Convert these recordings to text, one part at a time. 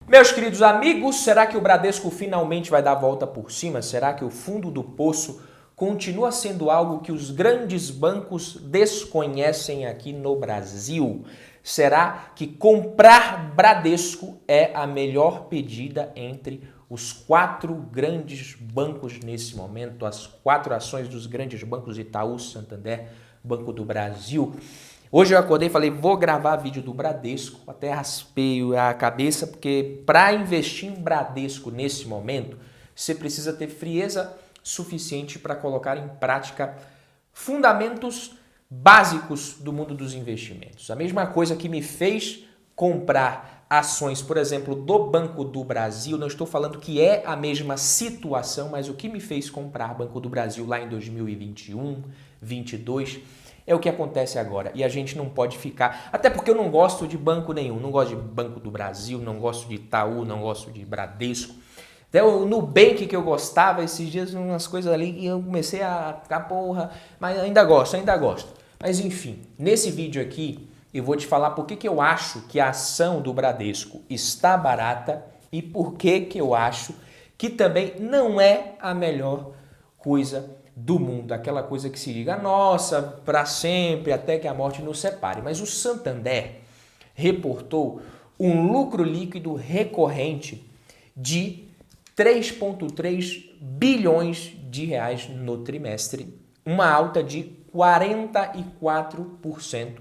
Meus queridos amigos, será que o Bradesco finalmente vai dar a volta por cima? Será que o fundo do poço continua sendo algo que os grandes bancos desconhecem aqui no Brasil? Será que comprar Bradesco é a melhor pedida entre os 4 grandes bancos nesse momento, as 4 ações dos grandes bancos Itaú, Santander, Banco do Brasil? Hoje eu acordei e falei, vou gravar vídeo do Bradesco, até raspei a cabeça, porque para investir em Bradesco nesse momento, você precisa ter frieza suficiente para colocar em prática fundamentos básicos do mundo dos investimentos. A mesma coisa que me fez comprar ações, por exemplo, do Banco do Brasil, não estou falando que é a mesma situação, mas o que me fez comprar Banco do Brasil lá em 2021, 2022, é o que acontece agora. E a gente não pode ficar... Até porque eu não gosto de banco nenhum. Não gosto de Banco do Brasil, não gosto de Itaú, não gosto de Bradesco. Até o Nubank que eu gostava, esses dias umas coisas ali que eu comecei a ficar porra. Mas ainda gosto. Mas enfim, nesse vídeo aqui eu vou te falar por que eu acho que a ação do Bradesco está barata e por que eu acho que também não é a melhor coisa do mundo, aquela coisa que se diga, nossa, para sempre, até que a morte nos separe. Mas o Santander reportou um lucro líquido recorrente de 3,3 bilhões de reais no trimestre, uma alta de 44%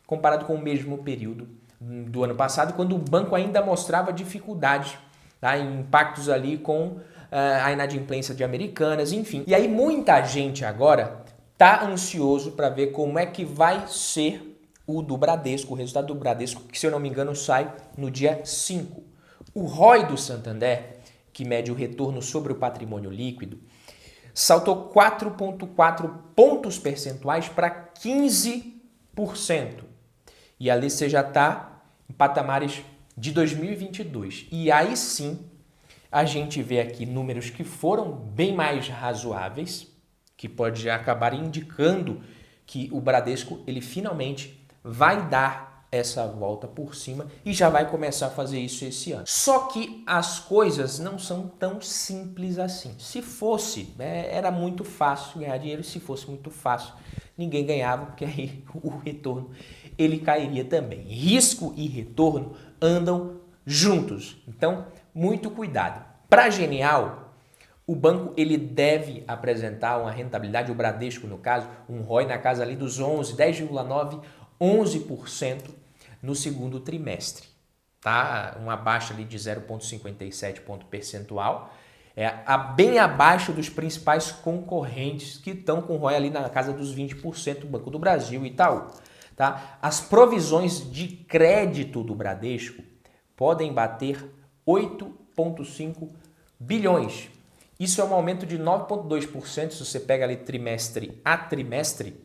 comparado com o mesmo período do ano passado, quando o banco ainda mostrava dificuldade, tá, em impactos ali com a inadimplência de Americanas, enfim. E aí muita gente agora tá ansioso para ver como é que vai ser o do Bradesco, o resultado do Bradesco, que se eu não me engano sai no dia 5. O ROI do Santander, que mede o retorno sobre o patrimônio líquido, saltou 4,4 pontos percentuais para 15%. E ali você já está em patamares de 2022. E aí sim, a gente vê aqui números que foram bem mais razoáveis, que pode acabar indicando que o Bradesco ele finalmente vai dar essa volta por cima e já vai começar a fazer isso esse ano. Só que as coisas não são tão simples assim. Se fosse, era muito fácil ganhar dinheiro. Se fosse muito fácil, ninguém ganhava, porque aí o retorno ele cairia também. Risco e retorno andam juntos. Então, muito cuidado. Para Genial, o banco ele deve apresentar uma rentabilidade, o Bradesco no caso, um ROI na casa ali dos 10,9%, 11% no segundo trimestre. Tá? Uma baixa ali de 0,57 ponto percentual, bem abaixo dos principais concorrentes que estão com ROI ali na casa dos 20%, Banco do Brasil e Itaú. Tá? As provisões de crédito do Bradesco podem bater 8,5 bilhões. Isso é um aumento de 9,2% se você pega ali trimestre a trimestre,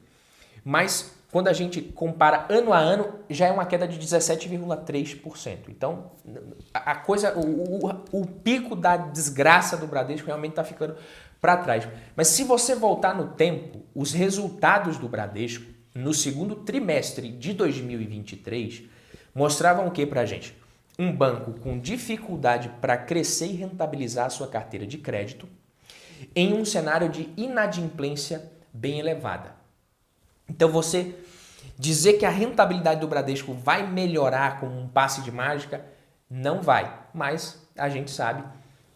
mas quando a gente compara ano a ano, já é uma queda de 17,3%. Então, a coisa, o pico da desgraça do Bradesco realmente está ficando para trás. Mas se você voltar no tempo, os resultados do Bradesco no segundo trimestre de 2023 mostravam o que para a gente? Um banco com dificuldade para crescer e rentabilizar a sua carteira de crédito em um cenário de inadimplência bem elevada. Então você dizer que a rentabilidade do Bradesco vai melhorar com um passe de mágica, não vai. Mas a gente sabe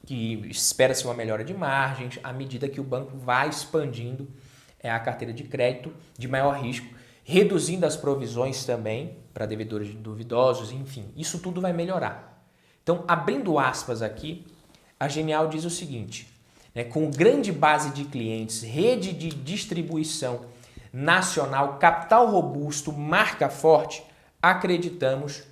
que espera-se uma melhora de margens à medida que o banco vai expandindo a carteira de crédito de maior risco, reduzindo as provisões também para devedores duvidosos, enfim, isso tudo vai melhorar. Então, abrindo aspas aqui, a Genial diz o seguinte, com grande base de clientes, rede de distribuição nacional, capital robusto, marca forte, acreditamos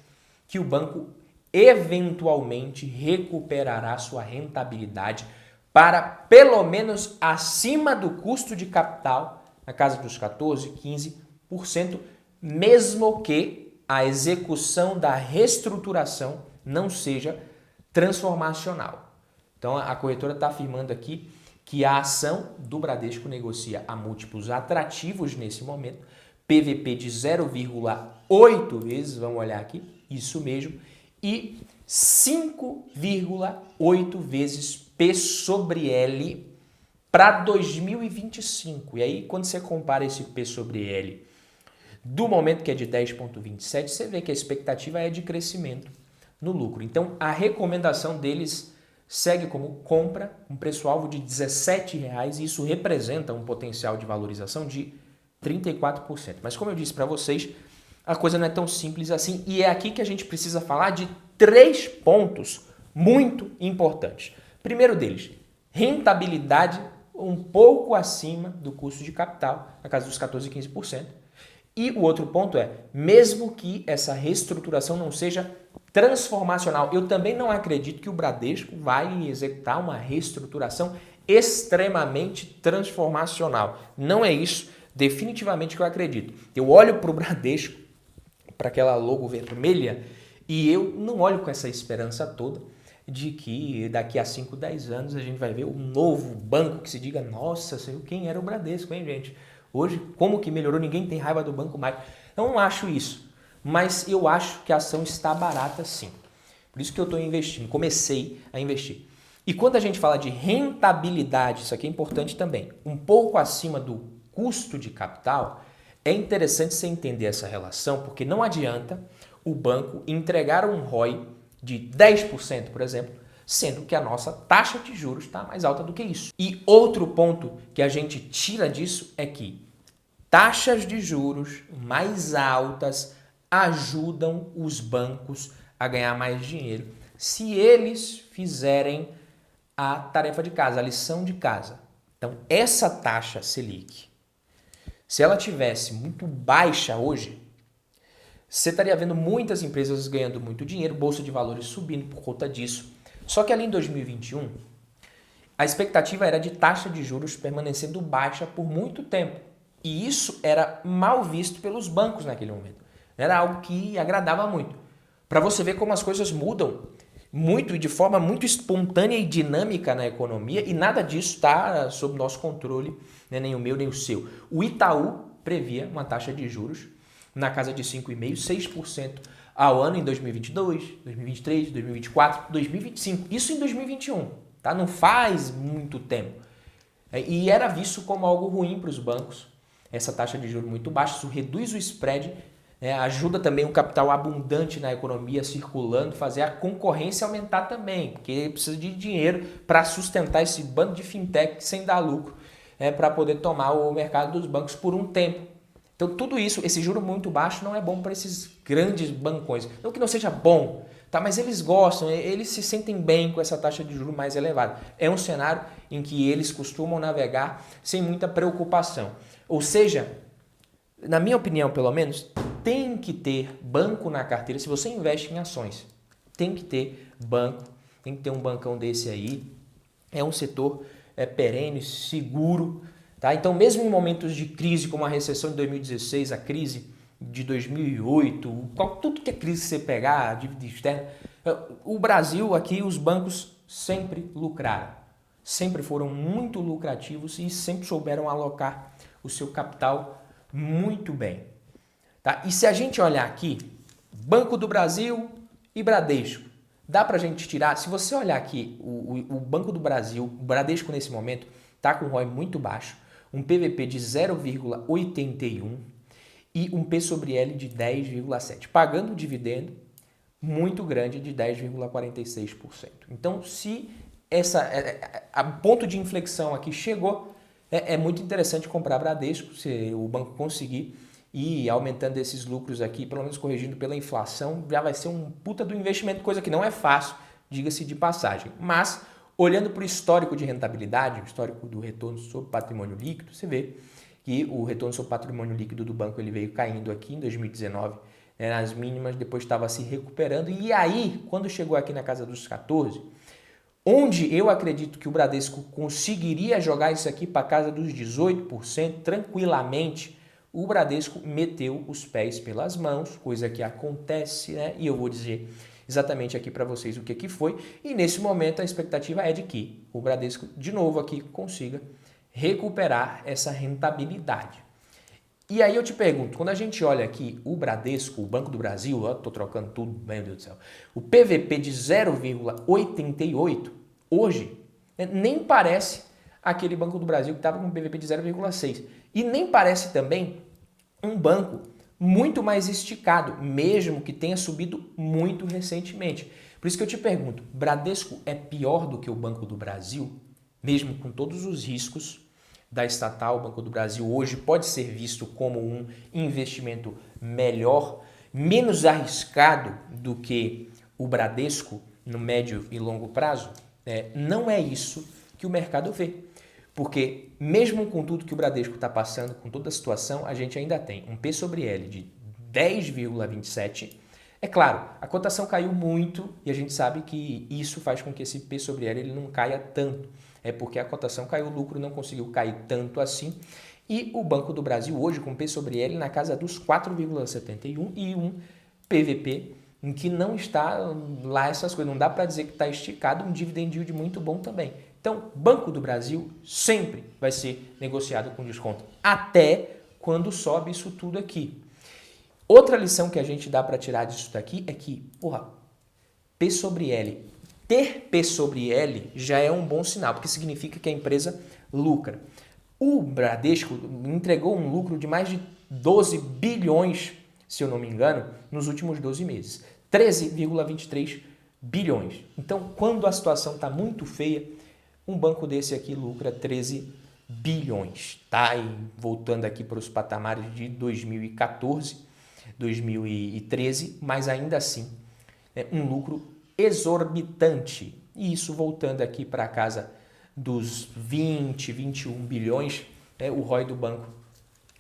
que o banco eventualmente recuperará sua rentabilidade para pelo menos acima do custo de capital, na casa dos 14%, 15%, mesmo que a execução da reestruturação não seja transformacional. Então a corretora está afirmando aqui que a ação do Bradesco negocia a múltiplos atrativos nesse momento, PVP de 0,8 vezes, vamos olhar aqui, isso mesmo, e 5,8 vezes P sobre L para 2025. E aí, quando você compara esse P sobre L do momento que é de 10,27, você vê que a expectativa é de crescimento no lucro. Então, a recomendação deles segue como compra, um preço-alvo de R$ 17,00 e isso representa um potencial de valorização de 34%. Mas como eu disse para vocês, a coisa não é tão simples assim e é aqui que a gente precisa falar de 3 pontos muito importantes. Primeiro deles, rentabilidade um pouco acima do custo de capital, na casa dos 14% e 15%. E o outro ponto é, mesmo que essa reestruturação não seja transformacional, eu também não acredito que o Bradesco vai executar uma reestruturação extremamente transformacional. Não é isso definitivamente que eu acredito. Eu olho para o Bradesco, para aquela logo vermelha, e eu não olho com essa esperança toda de que daqui a 5, 10 anos a gente vai ver um novo banco que se diga, nossa, quem era o Bradesco, hein, gente? Hoje, como que melhorou? Ninguém tem raiva do banco mais. Eu não acho isso, mas eu acho que a ação está barata sim. Por isso que eu estou investindo, comecei a investir. E quando a gente fala de rentabilidade, isso aqui é importante também, um pouco acima do custo de capital, é interessante você entender essa relação, porque não adianta o banco entregar um ROI de 10%, por exemplo, sendo que a nossa taxa de juros está mais alta do que isso. E outro ponto que a gente tira disso é que taxas de juros mais altas ajudam os bancos a ganhar mais dinheiro se eles fizerem a tarefa de casa, a lição de casa. Então, essa taxa Selic, se ela tivesse muito baixa hoje, você estaria vendo muitas empresas ganhando muito dinheiro, bolsa de valores subindo por conta disso. Só que ali em 2021, a expectativa era de taxa de juros permanecendo baixa por muito tempo. E isso era mal visto pelos bancos naquele momento. Era algo que agradava muito. Para você ver como as coisas mudam muito e de forma muito espontânea e dinâmica na economia, e nada disso está sob nosso controle, né, nem o meu nem o seu. O Itaú previa uma taxa de juros na casa de 5,5%, 6% ao ano em 2022, 2023, 2024, 2025. Isso em 2021, tá? Não faz muito tempo. E era visto como algo ruim para os bancos. Essa taxa de juros muito baixa, isso reduz o spread, né? Ajuda também o capital abundante na economia circulando, fazer a concorrência aumentar também, porque precisa de dinheiro para sustentar esse bando de fintech sem dar lucro, né? Para poder tomar o mercado dos bancos por um tempo. Então tudo isso, esse juro muito baixo não é bom para esses grandes bancões. Não que não seja bom, tá? Mas eles gostam, eles se sentem bem com essa taxa de juros mais elevada. É um cenário em que eles costumam navegar sem muita preocupação. Ou seja, na minha opinião pelo menos, tem que ter banco na carteira. Se você investe em ações, tem que ter banco, tem que ter um bancão desse aí. É um setor perene, seguro. Tá? Então, mesmo em momentos de crise, como a recessão de 2016, a crise de 2008, tudo que é crise que você pegar, a dívida externa, o Brasil aqui, os bancos sempre lucraram. Sempre foram muito lucrativos e sempre souberam alocar o seu capital muito bem. Tá? E se a gente olhar aqui, Banco do Brasil e Bradesco, dá para a gente tirar, se você olhar aqui, o Banco do Brasil, o Bradesco nesse momento, está com um ROI muito baixo, um PVP de 0,81 e um P sobre L de 10,7, pagando um dividendo muito grande de 10,46%. Então, se a ponto de inflexão aqui chegou, é muito interessante comprar Bradesco, se o banco conseguir ir aumentando esses lucros aqui, pelo menos corrigindo pela inflação, já vai ser um puta do investimento, coisa que não é fácil, diga-se de passagem. Mas olhando para o histórico de rentabilidade, o histórico do retorno sobre patrimônio líquido, você vê que o retorno sobre patrimônio líquido do banco ele veio caindo aqui em 2019, né, nas mínimas, depois estava se recuperando. E aí, quando chegou aqui na casa dos 14, onde eu acredito que o Bradesco conseguiria jogar isso aqui para a casa dos 18% tranquilamente, o Bradesco meteu os pés pelas mãos, coisa que acontece, né? E eu vou dizer exatamente aqui para vocês o que foi, e nesse momento a expectativa é de que o Bradesco, de novo aqui, consiga recuperar essa rentabilidade. E aí eu te pergunto, quando a gente olha aqui o Bradesco, o Banco do Brasil, ó, tô trocando tudo, meu Deus do céu, o PVP de 0,88, hoje, nem parece aquele Banco do Brasil que estava com um PVP de 0,6. E nem parece também um banco muito mais esticado, mesmo que tenha subido muito recentemente. Por isso que eu te pergunto, Bradesco é pior do que o Banco do Brasil? Mesmo com todos os riscos da estatal, o Banco do Brasil hoje pode ser visto como um investimento melhor, menos arriscado do que o Bradesco no médio e longo prazo? Não é isso que o mercado vê. Porque mesmo com tudo que o Bradesco está passando, com toda a situação, a gente ainda tem um P sobre L de 10,27. É claro, a cotação caiu muito e a gente sabe que isso faz com que esse P sobre L ele não caia tanto. É porque a cotação caiu, o lucro não conseguiu cair tanto assim. E o Banco do Brasil hoje com P sobre L na casa dos 4,71 e um PVP em que não está lá essas coisas. Não dá para dizer que está esticado, um dividend yield muito bom também. Então, Banco do Brasil sempre vai ser negociado com desconto, até quando sobe isso tudo aqui. Outra lição que a gente dá para tirar disso daqui é que, P sobre L. Ter P sobre L já é um bom sinal, porque significa que a empresa lucra. O Bradesco entregou um lucro de mais de 12 bilhões, se eu não me engano, nos últimos 12 meses. 13,23 bilhões. Então, quando a situação está muito feia, um banco desse aqui lucra 13 bilhões, tá? E voltando aqui para os patamares de 2014, 2013, mas ainda assim é um lucro exorbitante. E isso voltando aqui para casa dos 20, 21 bilhões, o ROI do banco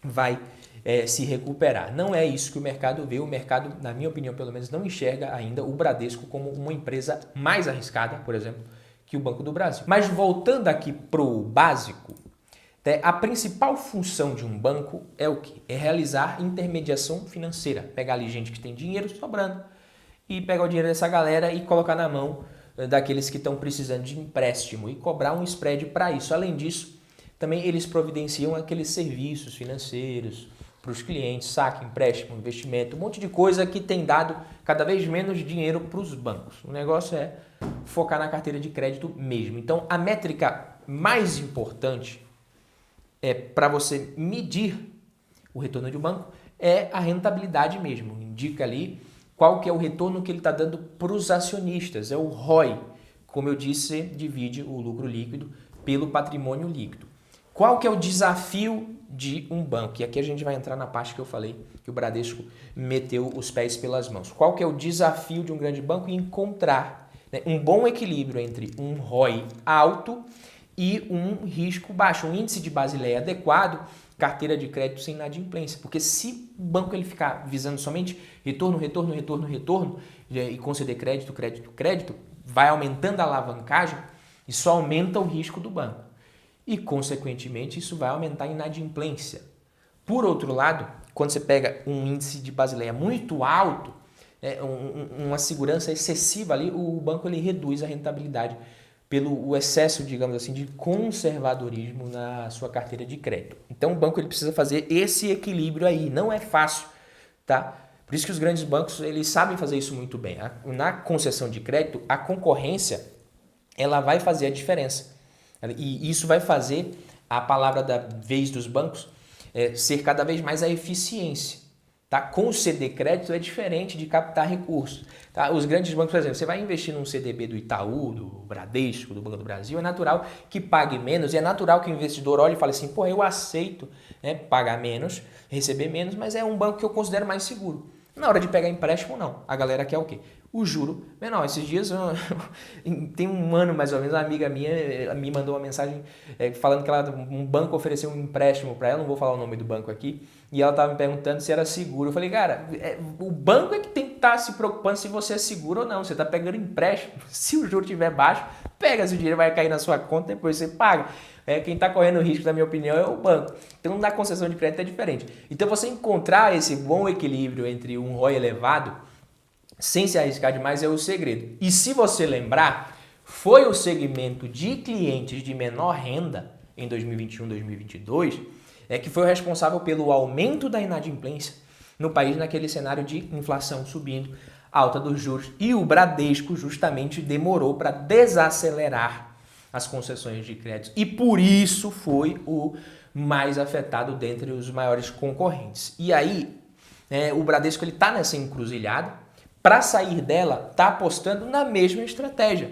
vai se recuperar. Não é isso que o mercado vê. O mercado, na minha opinião, pelo menos, não enxerga ainda o Bradesco como uma empresa mais arriscada, por exemplo, que o Banco do Brasil. Mas voltando aqui para o básico, a principal função de um banco é o quê? É realizar intermediação financeira. Pegar ali gente que tem dinheiro sobrando e pegar o dinheiro dessa galera e colocar na mão daqueles que estão precisando de empréstimo e cobrar um spread para isso. Além disso, também eles providenciam aqueles serviços financeiros para os clientes, saque, empréstimo, investimento, um monte de coisa que tem dado cada vez menos dinheiro para os bancos. O negócio é focar na carteira de crédito mesmo. Então, a métrica mais importante para você medir o retorno de um banco é a rentabilidade mesmo. Indica ali qual que é o retorno que ele está dando para os acionistas, é o ROI. Como eu disse, divide o lucro líquido pelo patrimônio líquido. Qual que é o desafio de um banco? E aqui a gente vai entrar na parte que eu falei que o Bradesco meteu os pés pelas mãos. Qual que é o desafio de um grande banco? Encontrar um bom equilíbrio entre um ROI alto e um risco baixo, um índice de Basileia adequado, carteira de crédito sem inadimplência. Porque se o banco ele ficar visando somente retorno e conceder crédito, vai aumentando a alavancagem e só aumenta o risco do banco. E, consequentemente, isso vai aumentar a inadimplência. Por outro lado, quando você pega um índice de Basileia muito alto, uma segurança excessiva ali, o banco ele reduz a rentabilidade pelo excesso, digamos assim, de conservadorismo na sua carteira de crédito. Então, o banco ele precisa fazer esse equilíbrio aí. Não é fácil, tá? Por isso que os grandes bancos eles sabem fazer isso muito bem. Na concessão de crédito, a concorrência ela vai fazer a diferença. E isso vai fazer a palavra da vez dos bancos ser cada vez mais a eficiência. Tá? Conceder crédito é diferente de captar recursos. Tá? Os grandes bancos, por exemplo, você vai investir num CDB do Itaú, do Bradesco, do Banco do Brasil, é natural que pague menos, e é natural que o investidor olhe e fale assim, eu aceito pagar menos, receber menos, mas é um banco que eu considero mais seguro. Na hora de pegar empréstimo, não. A galera quer o quê? O juro menor. Esses dias, tem um ano mais ou menos, uma amiga minha me mandou uma mensagem falando que um banco ofereceu um empréstimo para ela, não vou falar o nome do banco aqui, e ela estava me perguntando se era seguro. Eu falei, cara, o banco é que tem que estar se preocupando se você é seguro ou não. Você está pegando empréstimo. Se o juro estiver baixo, pega, se o dinheiro vai cair na sua conta, depois você paga. Quem está correndo risco, na minha opinião, é o banco. Então, na concessão de crédito é diferente. Então, você encontrar esse bom equilíbrio entre um ROI elevado, sem se arriscar demais, é o segredo. E se você lembrar, foi o segmento de clientes de menor renda em 2021, 2022 que foi o responsável pelo aumento da inadimplência no país naquele cenário de inflação subindo, alta dos juros, e o Bradesco justamente demorou para desacelerar as concessões de crédito e por isso foi o mais afetado dentre os maiores concorrentes. E aí, o Bradesco está nessa encruzilhada, para sair dela, está apostando na mesma estratégia,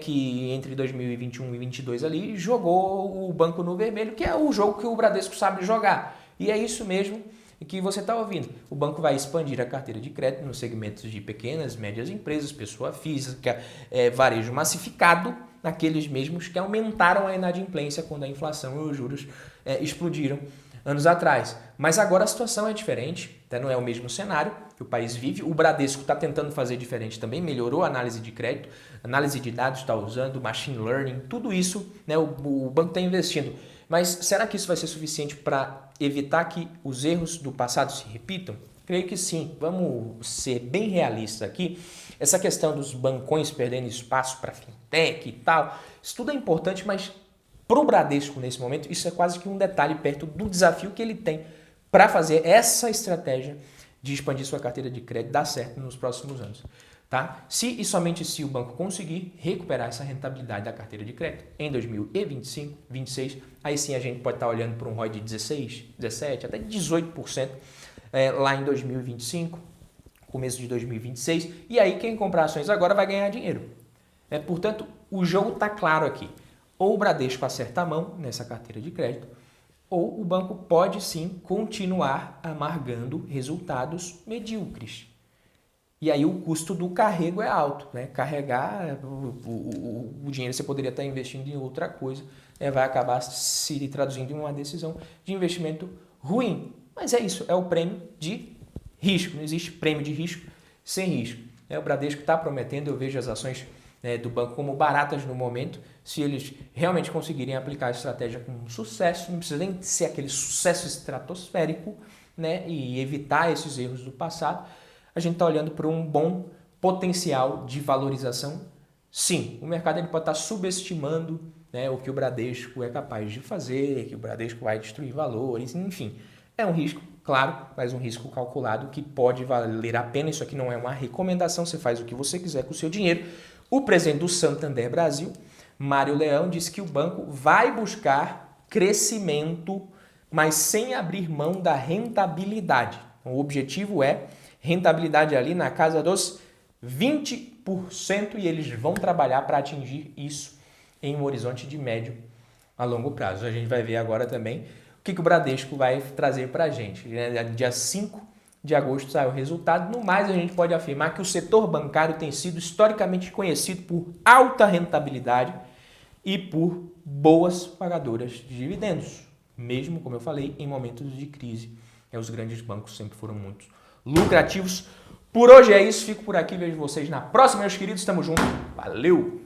que entre 2021 e 2022 ali jogou o banco no vermelho, que é o jogo que o Bradesco sabe jogar. E é isso mesmo que você está ouvindo. O banco vai expandir a carteira de crédito nos segmentos de pequenas, médias empresas, pessoa física, varejo massificado, naqueles mesmos que aumentaram a inadimplência quando a inflação e os juros explodiram anos atrás. Mas agora a situação é diferente, não é o mesmo cenário que o país vive. O Bradesco está tentando fazer diferente também, melhorou a análise de crédito, análise de dados está usando, machine learning, tudo isso o banco está investindo. Mas será que isso vai ser suficiente para evitar que os erros do passado se repitam? Creio que sim. Vamos ser bem realistas aqui. Essa questão dos bancões perdendo espaço para fintech e tal, isso tudo é importante, mas para o Bradesco nesse momento, isso é quase que um detalhe perto do desafio que ele tem para fazer essa estratégia de expandir sua carteira de crédito dar certo nos próximos anos. Tá? Se e somente se o banco conseguir recuperar essa rentabilidade da carteira de crédito em 2025, 2026, aí sim a gente pode estar olhando para um ROI de 16, 17, até 18% lá em 2025, começo de 2026, e aí quem comprar ações agora vai ganhar dinheiro. Portanto, o jogo está claro aqui. Ou o Bradesco acerta a mão nessa carteira de crédito, ou o banco pode sim continuar amargando resultados medíocres. E aí o custo do carrego é alto, Carregar o dinheiro você poderia estar investindo em outra coisa, vai acabar se traduzindo em uma decisão de investimento ruim. Mas é isso, é o prêmio de risco. Não existe prêmio de risco sem risco. O Bradesco está prometendo, eu vejo as ações do banco como baratas no momento. Se eles realmente conseguirem aplicar a estratégia com sucesso, não precisa nem ser aquele sucesso estratosférico, e evitar esses erros do passado, a gente está olhando para um bom potencial de valorização. Sim, o mercado ele pode estar subestimando o que o Bradesco é capaz de fazer, que o Bradesco vai destruir valores, enfim. É um risco, claro, mas um risco calculado que pode valer a pena. Isso aqui não é uma recomendação, você faz o que você quiser com o seu dinheiro. O presidente do Santander Brasil, Mário Leão, disse que o banco vai buscar crescimento, mas sem abrir mão da rentabilidade. O objetivo é rentabilidade ali na casa dos 20% e eles vão trabalhar para atingir isso em um horizonte de médio a longo prazo. A gente vai ver agora também o que o Bradesco vai trazer para a gente. Dia 5 de agosto sai o resultado. No mais, a gente pode afirmar que o setor bancário tem sido historicamente conhecido por alta rentabilidade e por boas pagadoras de dividendos. Mesmo, como eu falei, em momentos de crise. Os grandes bancos sempre foram muito lucrativos. Por hoje é isso, fico por aqui, vejo vocês na próxima, meus queridos, tamo junto, valeu!